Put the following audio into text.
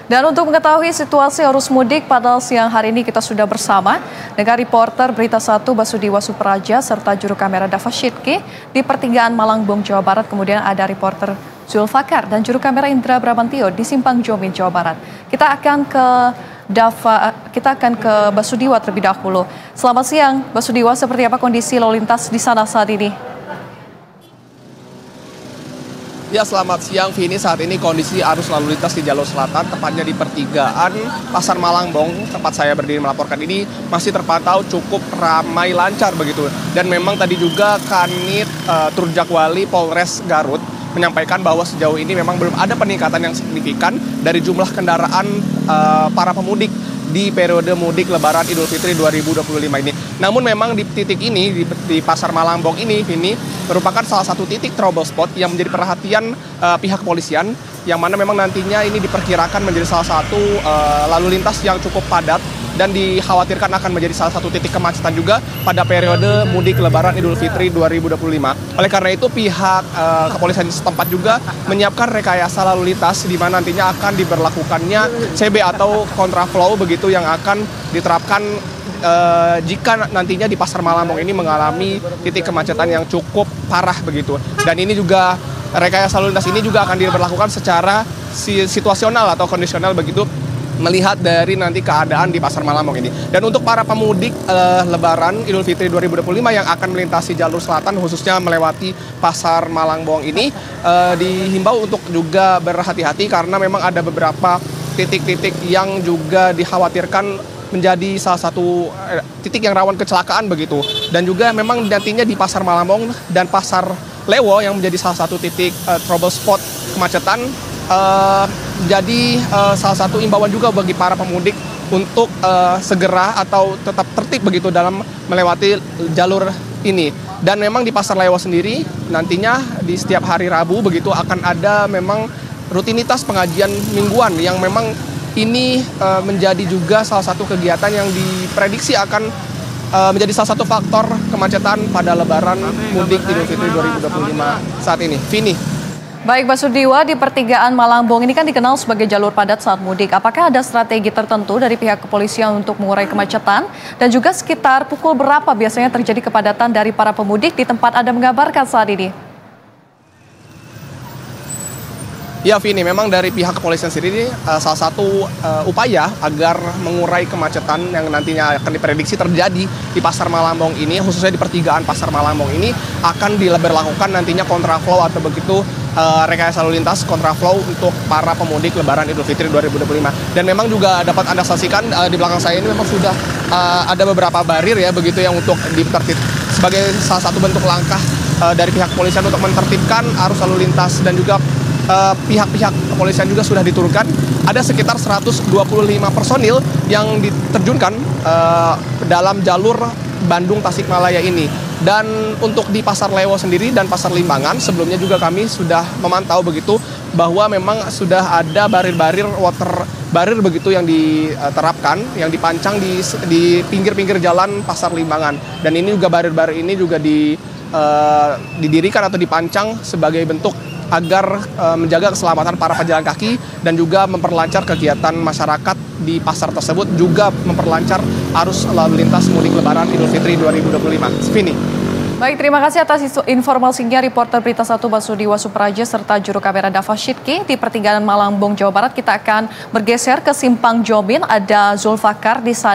Dan untuk mengetahui situasi arus mudik pada siang hari ini kita sudah bersama dengan reporter Berita 1 Basudiwa Supraja serta juru kamera Dava Shidki di pertigaan Malangbong, Jawa Barat. Kemudian ada reporter Zulfakar dan juru kamera Indra Bramantio di Simpang Jomin, Jawa Barat. Kita akan ke Basudiwa terlebih dahulu. Selamat siang Basudiwa, seperti apa kondisi lalu lintas di sana saat ini? Ya, selamat siang Vini. Saat ini kondisi arus lalu lintas di jalur selatan, tepatnya di pertigaan Pasar Malangbong, tempat saya berdiri melaporkan ini, masih terpantau cukup ramai lancar begitu. Dan memang tadi juga Kanit Turjakwali Polres Garut menyampaikan bahwa sejauh ini memang belum ada peningkatan yang signifikan dari jumlah kendaraan para pemudik di periode mudik Lebaran Idul Fitri 2025 ini. Namun memang di titik ini, di Pasar Malangbong ini merupakan salah satu titik trouble spot yang menjadi perhatian pihak kepolisian, yang mana memang nantinya ini diperkirakan menjadi salah satu lalu lintas yang cukup padat dan dikhawatirkan akan menjadi salah satu titik kemacetan juga pada periode mudik Lebaran Idul Fitri 2025. Oleh karena itu pihak kepolisian setempat juga menyiapkan rekayasa lalu lintas di mana nantinya akan diberlakukannya CB atau kontraflow begitu yang akan diterapkan jika nantinya di Pasar Malangbong ini mengalami titik kemacetan yang cukup parah begitu. Dan ini juga rekayasa lalu lintas ini juga akan diberlakukan secara situasional atau kondisional begitu, melihat dari nanti keadaan di Pasar Malangbong ini. Dan untuk para pemudik Lebaran Idul Fitri 2025 yang akan melintasi jalur selatan khususnya melewati Pasar Malangbong ini dihimbau untuk juga berhati-hati karena memang ada beberapa titik-titik yang juga dikhawatirkan menjadi salah satu titik yang rawan kecelakaan begitu. Dan juga memang nantinya di Pasar Malangbong dan Pasar Lewo yang menjadi salah satu titik trouble spot kemacetan, jadi salah satu imbauan juga bagi para pemudik untuk segera atau tetap tertib begitu dalam melewati jalur ini. Dan memang di Pasar Lewo sendiri nantinya di setiap hari Rabu begitu akan ada memang rutinitas pengajian mingguan yang memang ini menjadi juga salah satu kegiatan yang diprediksi akan menjadi salah satu faktor kemacetan pada Lebaran mudik Idul Fitri 2025 saat ini. Vini. Baik Basudiwa, di pertigaan Malangbong ini kan dikenal sebagai jalur padat saat mudik. Apakah ada strategi tertentu dari pihak kepolisian untuk mengurai kemacetan? Dan juga sekitar pukul berapa biasanya terjadi kepadatan dari para pemudik di tempat Anda mengabarkan saat ini? Ya Vini, memang dari pihak kepolisian sendiri salah satu upaya agar mengurai kemacetan yang nantinya akan diprediksi terjadi di Pasar Malangbong ini, khususnya di pertigaan Pasar Malangbong ini, akan diberlakukan nantinya kontraflow atau begitu rekayasa lalu lintas kontraflow untuk para pemudik Lebaran Idul Fitri 2025. Dan memang juga dapat Anda saksikan di belakang saya ini memang sudah ada beberapa barir ya begitu yang untuk ditertib sebagai salah satu bentuk langkah dari pihak kepolisian untuk menertibkan arus lalu lintas. Dan juga pihak-pihak kepolisian juga sudah diturunkan. Ada sekitar 125 personil yang diterjunkan dalam jalur Bandung Tasikmalaya ini. Dan untuk di Pasar Lewo sendiri dan Pasar Limbangan sebelumnya juga kami sudah memantau begitu bahwa memang sudah ada barir-barir water barir begitu yang diterapkan, yang dipancang di pinggir-pinggir jalan Pasar Limbangan. Dan ini juga barir-barir ini juga didirikan atau dipancang sebagai bentuk agar menjaga keselamatan para pejalan kaki dan juga memperlancar kegiatan masyarakat di pasar tersebut, juga memperlancar arus lalu lintas mudik Lebaran Idul Fitri 2025. Vini. Baik, terima kasih atas informasinya reporter Berita 1 Basudiwa Supraja serta juru kamera Dava Shidki di pertigaan Malangbong, Jawa Barat. Kita akan bergeser ke Simpang Jomin, ada Zulfakar di sana.